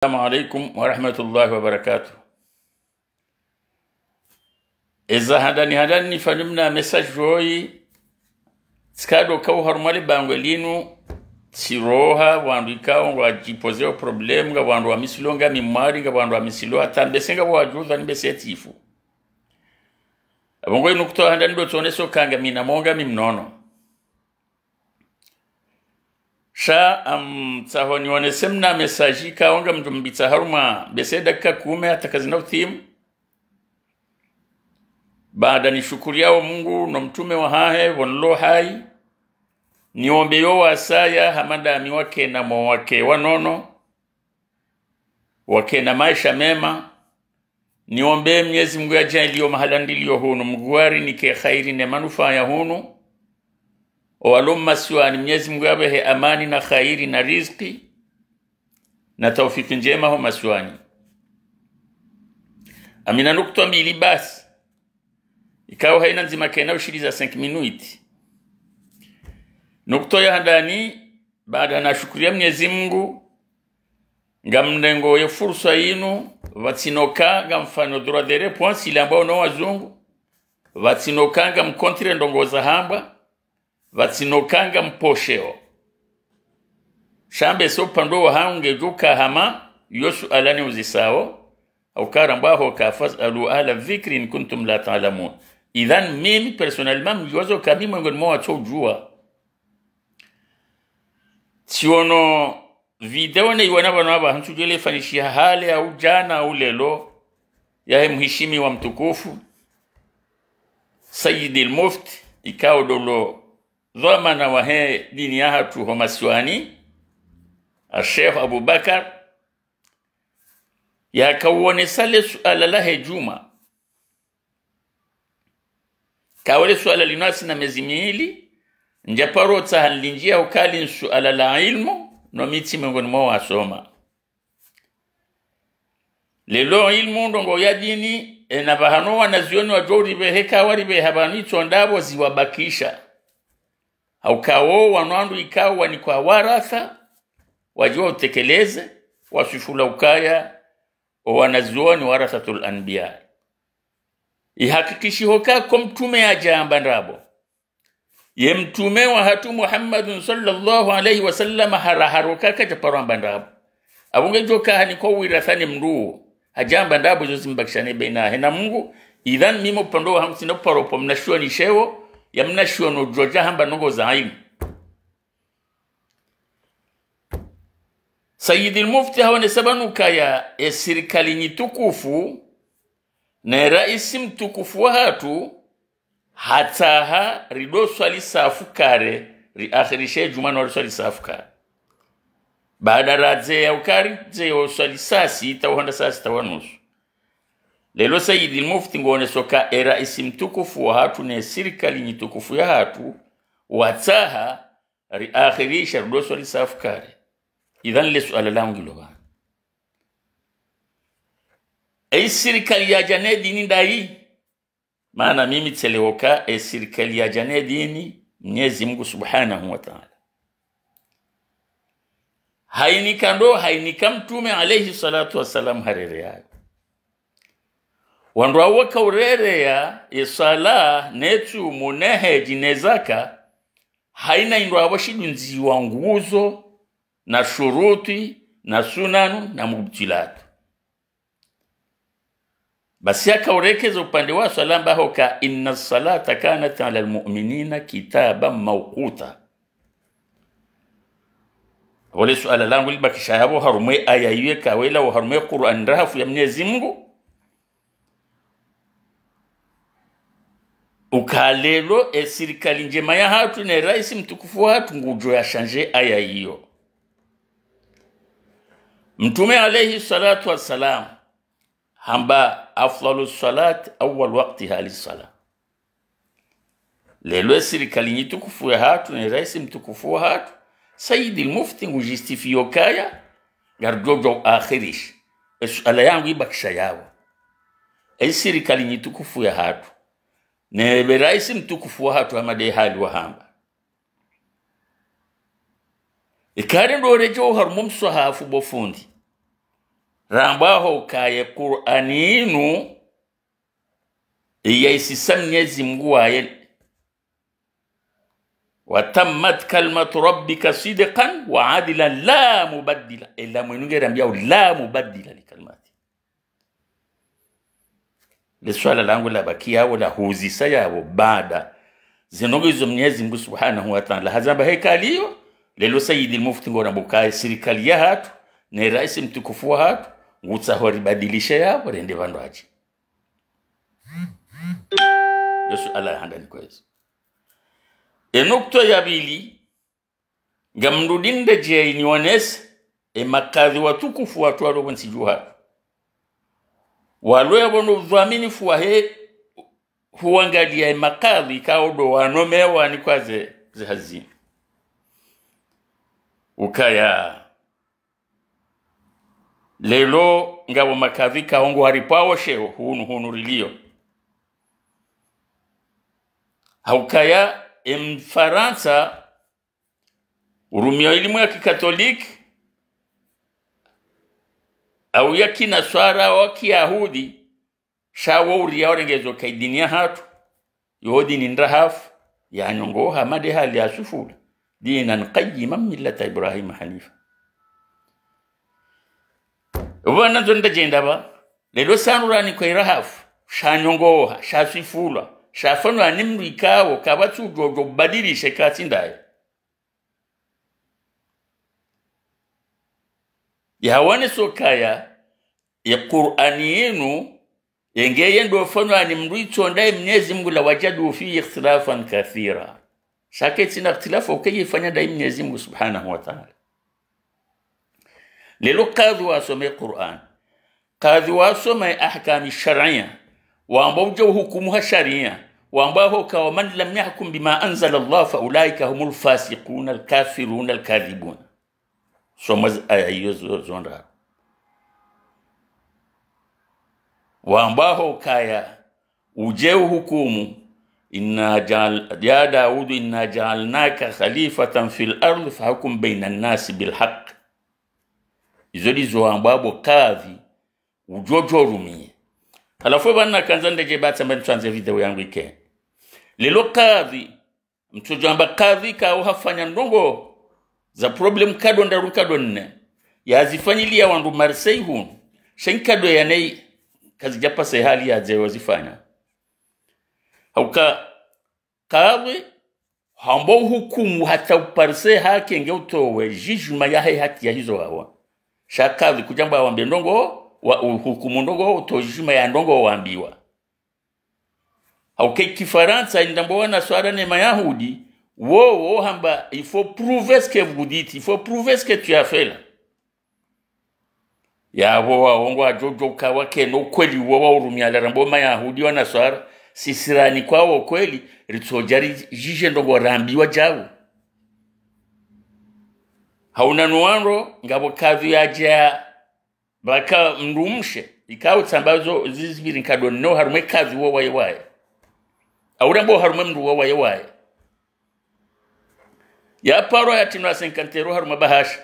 السلام عليكم ورحمة الله وبركاته. إذا هداني فنمنا مساج جوي تكادو كوهر مالي بانغولينو تيروها وانديكاو wajipozeo problem nga wandu wa misilonga mimari nga wandu wa misilo atambesenga wajuza nibesetifu abongo ino kutoa handani botoneso kanga mina monga mimnono sha tsahoni onesemna message ka onga mjumbitsa haruma beseda kume atakazina utim baada ni shukuri yao Mungu na mtume wa hahe wonlo hai niombe yo wasaya hamada miwake na mwake wanono wake na maisha mema niombe Mwenyezi Mungu ajalie mahalandilio hunu mgwari nike khairi na manufaa ya hunu walumma siwani Mwenyezi Mungu abehe amani na khairi na riziki na taufiki njema ho maswani amina nukto mbili basi ikawa haina nzima kena ushiriza 5 minuti nukto ya handani baada na shukuria Mwenyezi Mungu ngamnengo ye fursa inu vatinoka ngamfano duradere point ile ambao no wazungu vatinoka ngamkontre ndongoza hamba vatinokanga mposheo shambe so pando hange juka hama yosu alani uzisao au karambaho kafasalu ala dhikri in kuntum la ta'lamun idhan mimi personnellement mjozo kami mwengo mwa chojua siono video ne iwana bana ba hantujele fanishia hale au jana au lelo ya mheshimi wa mtukufu Sayyid al-Mufti ikao dolo ضمن وهي دينيها توهما سواني الشيخ أبو بكر يكون سأل سؤال الله جمع كاول سؤال لناس نمزميلي njaparo tsahalinjia ukali suala la ilmu no miti miongoni mwa wasoma lelo ilmu ndongo ya dini na bahano wanazioni wajori beheka wali behabani tsondabo ziwabakisha au kao wanandu ikawa ni kwa waratha wajua utekeleze wasifula ukaya wanazuoni warathatul anbiya ihakikishi hoka kwa mtume ajamba ndabo ye mtume wa hatu Muhammadun sallallahu alayhi wasallam haraharuka kajaparamba ndabo abunge joka ni kwa wirathani mruo ajamba ndabo zozimbakishane baina na Mungu idhan mimo pando hamsina paropo mnashua ni shewo yamna shuono joja hamba nongo zaim Sayyid al-Mufti hawa nesabanuka ya serikali nyitukufu na rais mtukufu wa hatu hataha rido swali safu kare riakhirishe jumano swali safu kare baada radze ya ukari ze swali sasi tawanda sasi tawanusu lelo Sayyid al-Mufti ngone soka rais mtukufu wa hatu ne serikali nyitukufu ya hatu wataha riakhirisha rido swali safu kare idhan le suala langu lo bana serikali ya jane dini ndai maana mimi teleoka serikali ya jane dini Mwenyezi Mungu Subhanahu wa Ta'ala hainikando hainikamtume alayhi salatu wassalam harerea wandu awaka urerea sala netu munehe jinezaka haina ndo abashidunzi wa nguzo na shuruti na sunanu na mubtilatu basi akaorekeza upande wa swala ambao ka inna salata kanat ala almu'minina kitaban mawquta wale swala langu libakisha hapo harume aya hiyo kawela wa harume Qur'an rafu ya Mwenyezi Mungu ukalelo serikali njema ya hatu na rais mtukufu wa hatu ngujo ya shanje aya hiyo Mtume alayhi salatu wassalam hamba afdalu salat awwal waqtiha lis-salah lelo serikali nyitukufu ya hatu na rais mtukufu wa hatu Sayyid al-Mufti ngujistifio kaya garjojo akhirish suala yangu ibakisha yao serikali nyitukufu ya hatu na rais mtukufu wa hatu amade hali wa hamba ikare ndo rejo harmum sahafu bofundi rambaho kaye Qur'ani inu yaisisa Mwenyezi Mungu waye watammat kalmatu rabbika sidqan wa adilan la mubaddila illa mwenungera mbia la mubaddila li kalmati. Le swala langu la bakia wala huzisa yabo baada zinogizo Mwenyezi Mungu Subhanahu wa Ta'ala hazamba hekaliyo lelo Sayyid al-Mufti ngona bukai serikali ya hatu na rais mtukufu wa hatu ngutsa badilisha yabo rende vandu achi Yesu ala handani kwezi. Enukto ya bili ngamrudinde je iniones makadhi watukufu watu walo nsijuha walo yabonu dhaminifu wa he huangalia makadhi kaodo wanomewa ni kwaze zihazini ukaya lelo ngabo makadhi kaongo haripawo sheo hunu rilio haukaya Mfaransa urumia elimu ya kikatoliki au ya kinaswara wa kiyahudi shawo uriya orengezo kaidinia hatu yodi ni ndahafu ya nyongo hamade hali ya sufura dinan qayyiman millata Ibrahim hanifa. Wana zonda jenda ba lelo sanurani kwa irahafu shanyongo shasifula shafano animru ikawo kabatu jojo badilishe kati ndaye yawane sokaya ya Qur'ani yenu yengeye ndo fano animru itondaye Mwenyezi Mungu la wajadu fi ikhtilafan kathira shaketi na ikhtilafu ukayifanya dai Mwenyezi Mungu Subhanahu wa Ta'ala. Lelo kadhi wasome Qur'an kadhi wasome ahkami shar'iyya وامبوجو حكمها شريعه وامباهو كومن لم يحكم بما انزل الله فاولئك هم الفاسقون الكافرون الكاذبون سومز ايوز زونرا وامباهو كايا وجو حكم ان جعل يا داود ان جعلناك خليفه في الارض فحكم بين الناس بالحق izodi zo ambabo kadhi ujojo rumie. Halafu bana kanzande je batsa mbantwanze video yangu ike. Lelo kadhi mtujamba kadhi ka uhafanya ndongo za problem kado ndaru kado nne. Yazifanyilia wandu Marseille hun. Shenkado yanei kazi japa sehali ya je wazifanya. Hauka kadhi hambo hukumu hata uparse haki ngeutowe jijuma yahe haki ya hizo hawa. Shakadhi kujamba wambe ndongo wa hukumu ndongo utojuma ya ndongo waambiwa. Hauke kifaransa indambowana swara ne mayahudi wo hamba il faut prouver ce que vous dites, il faut prouver ce que tu as fait là. Ya wo waongo ajojo kawake no kweli wo urumia rambo mayahudi wana swara sisirani kwao kweli ritsojari jije ndongo rambiwa jawo. Hauna nuanro ngabo kadhi yaja baka mrumshe ikawo tsambazo zizibiri nkado no harume kadhi wo waye aurambo harume mru wo waye ya paro ya tinwa 50 harume bahasha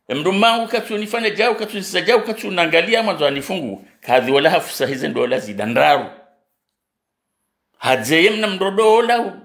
mrumangu katunifanya jao katunisa jao katunangalia mwanzo anifungu kadhi wala hafusa hizo dola zidandaru hadzeyem na mdodola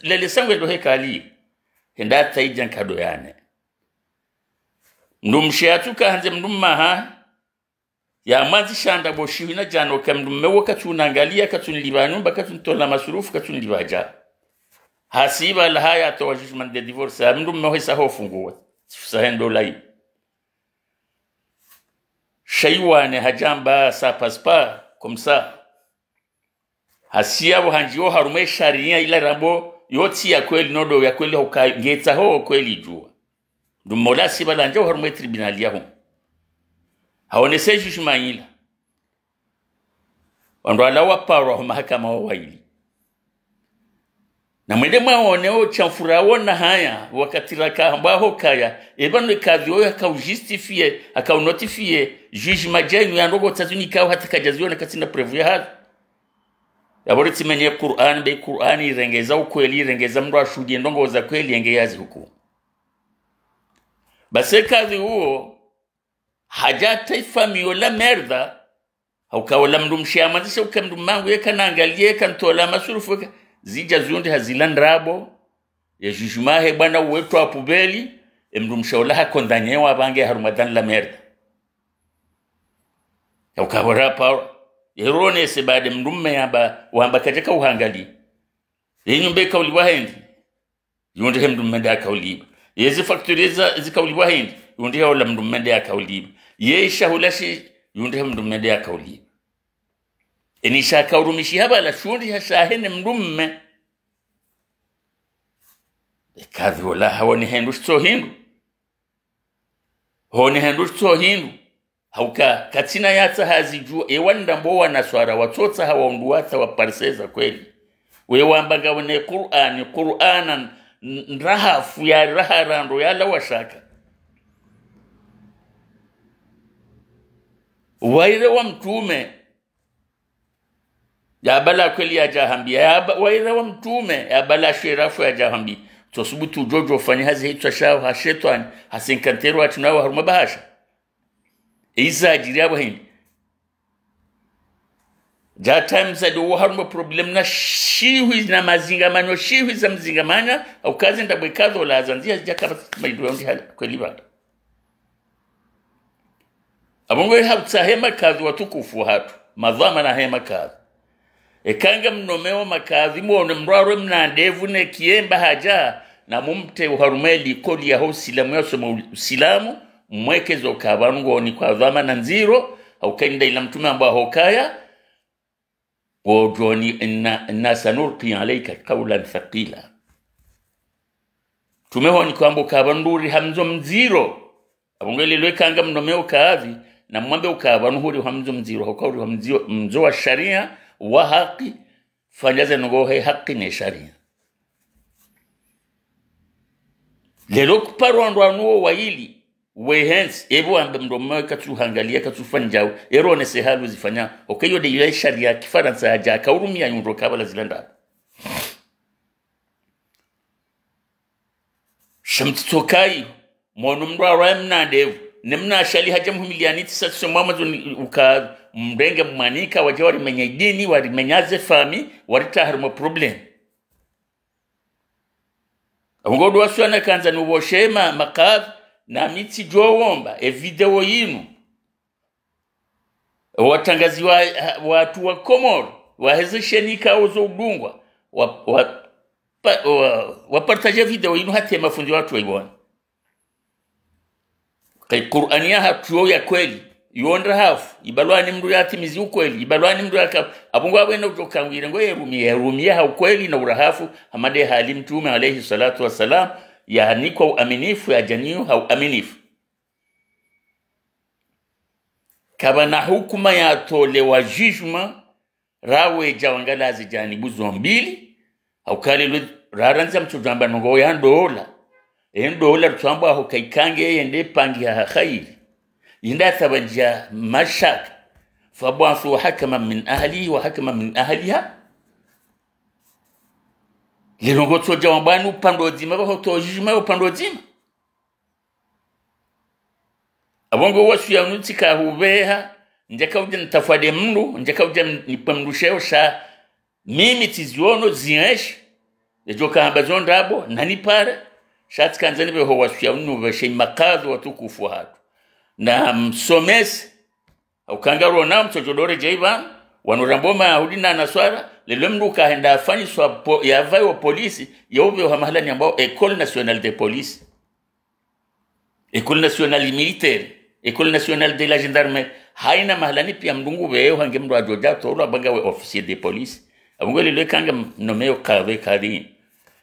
lele sangwe ndo hekali henda taijan kado yane ndumshiyatuka hanze mdummaha ya mazi shanda boshina jano kamdumewo katunangalia katunilibanu bakatuntola masurufu katunilibaja hasiba la haya to judgment de divorce mdumewo hisa hofunguwa sahendo lai shaywane hajamba sa paspa komsa hasiya hanjiwo harume sharia ila rambo yoti ya kweli nodo ya kweli hukangeta ho kweli jua dumola sibala njo harume tribunal yaho haonese jishmaila ndo alawa paro mahakama wa waili na mwende mwaoneo chamfura wona haya wakati raka ambaho kaya ebano kazi oyo akaujustifie akaunotifie juge majenu ya ndogo tazunika hata kajaziona katina preview hadi yabori timenye Qur'an be Qur'an irengeza ukweli irengeza mndo ashudie ndongo za kweli yengeyazi huku base kazi huo hajata ifamiyo la merda haukawala mndu mshiamazisha ukamndu mangu yeka naangalie kantola masurufu zija zundi hazilandrabo ya jujumahe bwana wetu wa pubeli mndu mshaula hakondanyewa bange harumadan la merda haukawara pa yerone se baade mndu mmeyamba wamba kajeka uhangali yenyumbe kauliwa hendi yonde mndu mmenda kauliba yezi faktoriza zikauliwa hendi yonde wala mndu mmenda kauliba yeisha hulashi yonde mndu mmenda kauliba enisha kaurumishi haba la shundi hashahene mndumme kadhi wala hawani hendu so hindu honi hendu so hindu hauka katina yatsa hazijua ewanda mbowa na swara watotsa hawa unduwatsa waparseza kweli wewambaga wane Qur'anan nrahafu ya raharando ya lawashaka waire wa mtume ya bala kweli ya jahambia ya waire wa mtume ya bala shirafu ya jahambi tosubutu jojo fanya hazi hitwa shao hashetwani hasinkantero atunawa haruma bahasha iza ajiri abo hindi ja times ado haruma problem na shiwi na mazingamanyo shiwi za mzingamanya au kazi ndabwekazo la zanzia zijakaba maidu ya undi kweli bada abongo hapsa hema kazi watukufu hatu madhama na hema kazi ekanga mnomeo makazi muone mraro mnandevu ne kiemba haja na mumte uharumeli kodi ya hosilamu yasoma usilamu mwekezo kabango ni kwa dhama na nziro au kainda ila mtume ambao hokaya wajoni inna sanulqi alayka qawlan thaqila tumeho ni kwamba kabanduri hamzo mziro abongele lwekanga mnomeo kazi na mwambe ukabanuhuri hamzo mziro hokauri hamzo wa sharia wa haki fanyaze ngohe haki ne sharia lelo kuparwando anuo waili wehens ebo amba mdomo katuhangalia katufanja erone se halu zifanya okayo de ile sharia kifaransa aja kaurumia yundo kabala zilanda shamtsokai mono mrara mnandevu nemna shali haja muhimiliani tisa mwamazo uka mrenge mmanika wajawari menye dini wari menyaze fami waritaharimo problem ngodo waswana kanza nuboshema makadh na mitsi jowomba video yinu watangazi wa watu wa Komoro wahezeshenika ozo udungwa wapartaje video yinu hati mafundi watu waibona kai Qur'ania hatuyo ya kweli yondra hafu ibalwani mndu yatimizi ukweli ibalwani mndu yaka abungu abwena utokangwire ngo yerumia ha ukweli na urahafu hamade hali mtume alayhi salatu wasalam yani kwa uaminifu ya janiyo ha uaminifu kabana hukuma ya tole wa jijma rawe jawangala zijanibu zombili au kale raranza mtujamba ngo ya dola dola twamba ho kaikange yende pangi ha khairi inda tabanja mashak fabwasu hakama min ahli wa hakama min ahliha lilongo toja wambanu pando zima ba hotojima pando zima abongo wasu ya nutika hubeha njaka uja nitafade mndu njaka uja nipamdusheo sha mimi tiziono zinesh ejoka ambazonda abo nani pare shati kanzani be ho wasu ya unu she makadhi watukufu hatu na msomesi ukangaro na mtojodore jaiba wanuramboma yahudina na swara lelo mndu kaenda afanyiswa ya vai wa polisi yaube wa mahalani ambao École Nationale de Police École Nationale Militaire École Nationale de la Gendarmerie haina mahalani pia mdungu weo hange mndu ajoja tolo abanga we officier de police abungo lelo kanga nomeo kawe kadi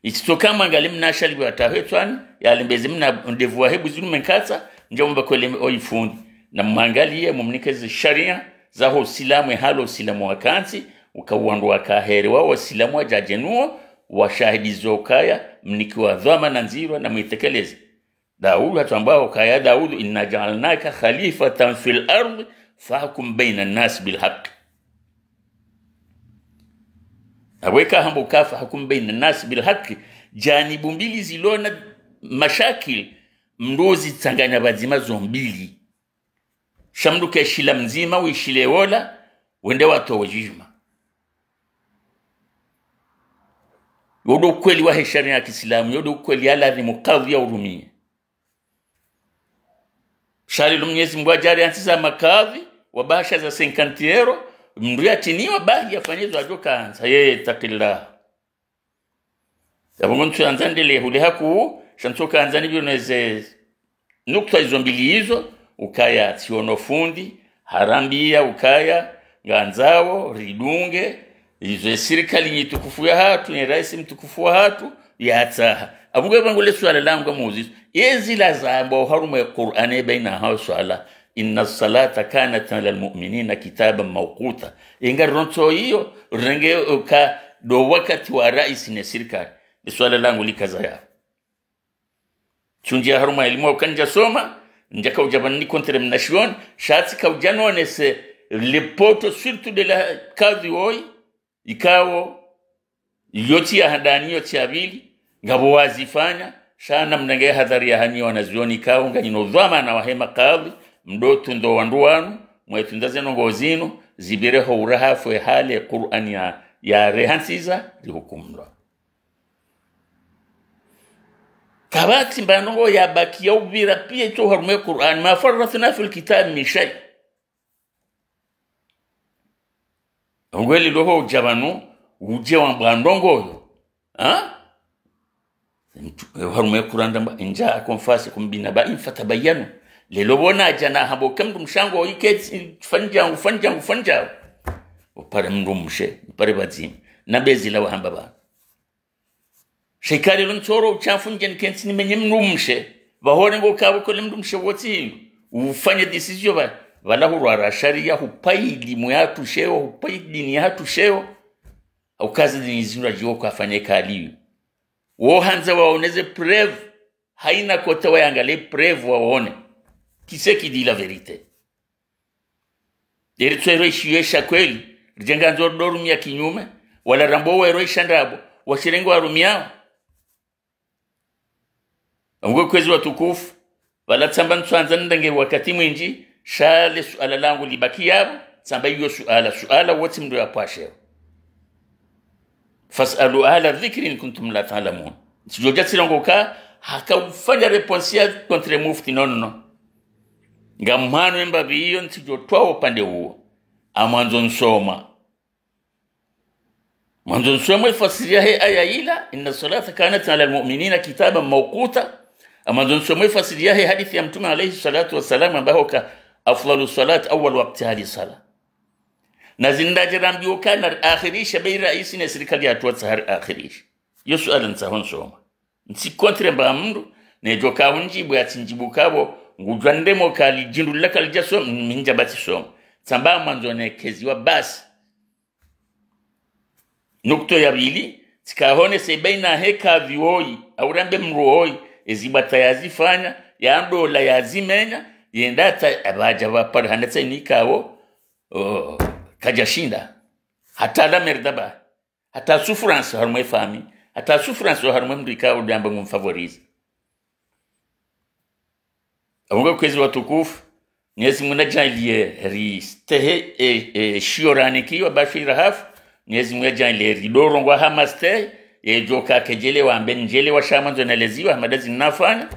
ititoka mangalim nashali batahetswan yalimbezi mna ndevu hebu zinu menkatsa njomba kwele oifundi na mwangalie mumnikeze sharia za ho silamu halo silamu wakansi ukawando wakahere wao silamu wajajenuo washahidi zokaya mnikiwa dhama na nziro na mwitekeleze Daud atambao kaya Daud inna ja'alnaka khalifatan fil ard fahkum baina an-nas bil haqq aweka hambo kafa hukum baina an-nas bil haqq janibu mbili zilona mashakil mndozi tsanganya bazima zombili shamduke shila mzima uishile wola wende watu wajijuma yodo kweli wa sharia ya Kiislamu yodo kweli ala ni mukadhi ya urumie shari Mwenyezi Mungu ajari antiza makadhi wabasha za 50 euro mria tiniwa bahi yafanyizo ajoka anza yeye takilla yabongo tuanzandele hule haku shantoka anzani bioneze nukta hizo mbili hizo ukaya tiono fundi harambia ukaya ganzao ridunge izo serikali nyitukufu ya hatu ni rais mtukufu wa hatu yataha abuge bangule swala langu Moses yezi la zamba harumu ya Qur'ani baina hao swala inna salata kanat lil mu'minina kitaban mawquta ingaronto hiyo renge ka do wakati wa rais ni serikali ni swala langu likaza ya chunjia haruma elimu ukanja soma njaka ujabani kontre mnashon shati ka ujanone se le poto surtout de la kadhi oi ikawo yoti ya hadani yoti ya vili ngabo wazifanya shana mnenge hadhari ya hani wanazioni ikawo nganyino dhama na wahema kadhi mdotu ndo wanduanu mwetu ndazeno ngozino zibireho urahafu ya hali ya Qur'an ya rehansiza lihukumla kabati mbanongo ya baki ya ubira pia ito harume Qur'an ma farrathna fil kitab min shay ngweli loho jabanu uje wa mbandongo yo harume Qur'an damba inja konfasi kumbina ba infatabayanu lelo bona jana habo kamdu mshango iketi fanja upare mrumshe upare bazim na bezila wa hamba ba shikari luntoro uchafunje kensi ni menye mrumshe bahore ngo kabo ko mrumshe woti ufanye decision ba wala hurara sharia hupaidi muyatu sheo hupaidi ni hatu sheo au kazi ni zura joko afanye kali wo hanza waoneze preuve haina kote waangalie preuve waone qui c'est qui dit la vérité Deritsero ishiesha kweli rijenga nzoro dorumia kinyume wala rambo wero ishandabo washirengo warumia Ngo kwezi watukufu wala tsamba ntsanza ndenge wakati mwingi shale suala langu libaki yabo tsamba hiyo suala wote mdo yapashe fasalu ala dhikri in kuntum la ta'lamun sijoja tsirongoka hakafanya response ya contre mufti no ngamano embabi hiyo ntijotwa upande huo amanzo nsoma mwanzo nsoma ifasiria he aya ila inna salata kanat ala almu'minina kitaban mawquta amanzo nsoma ifasiria he hadithi ya mtume alayhi salatu wasalam ambayo ka afdalu salat awwal waqti hadi sala nazinda jirambiyo kana akhirisha bei rais na serikali ya tuwa sahar akhirish yo suala nsahon soma nsi kontre ba mndu ne joka unjibu ya tinjibu kabo ngujandemo kali jindu lakal jaso minja batisom samba manzone keziwa basi nukto ya bili tikahone se baina heka vioi aurambe mruoi ezibata yazifanya yando la yazimenya yendata abaja bapar hanatsa nikawo kajashinda hata la merdaba hata souffrance harmo fami hata souffrance harmo mdikawo damba mfavorize Abuga kwezi watukufu Mwenyezi Mungu ajalie ristehe shiorane kiwa bashira hafu Mwenyezi Mungu ajalie ridorongwa hamaste joka kejele wa mbenjele wa shamanzo naleziwa hamadazi nafanya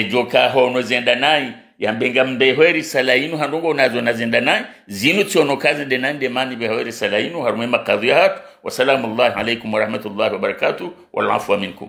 joka hono zenda nai yambenga mbehweri salainu handongo nazo nazenda nai zinu tiono kazi de nande mani behweri salainu harume makadhi hatu wa salamu alaykum wa rahmatullahi wa barakatuh wal afwa minkum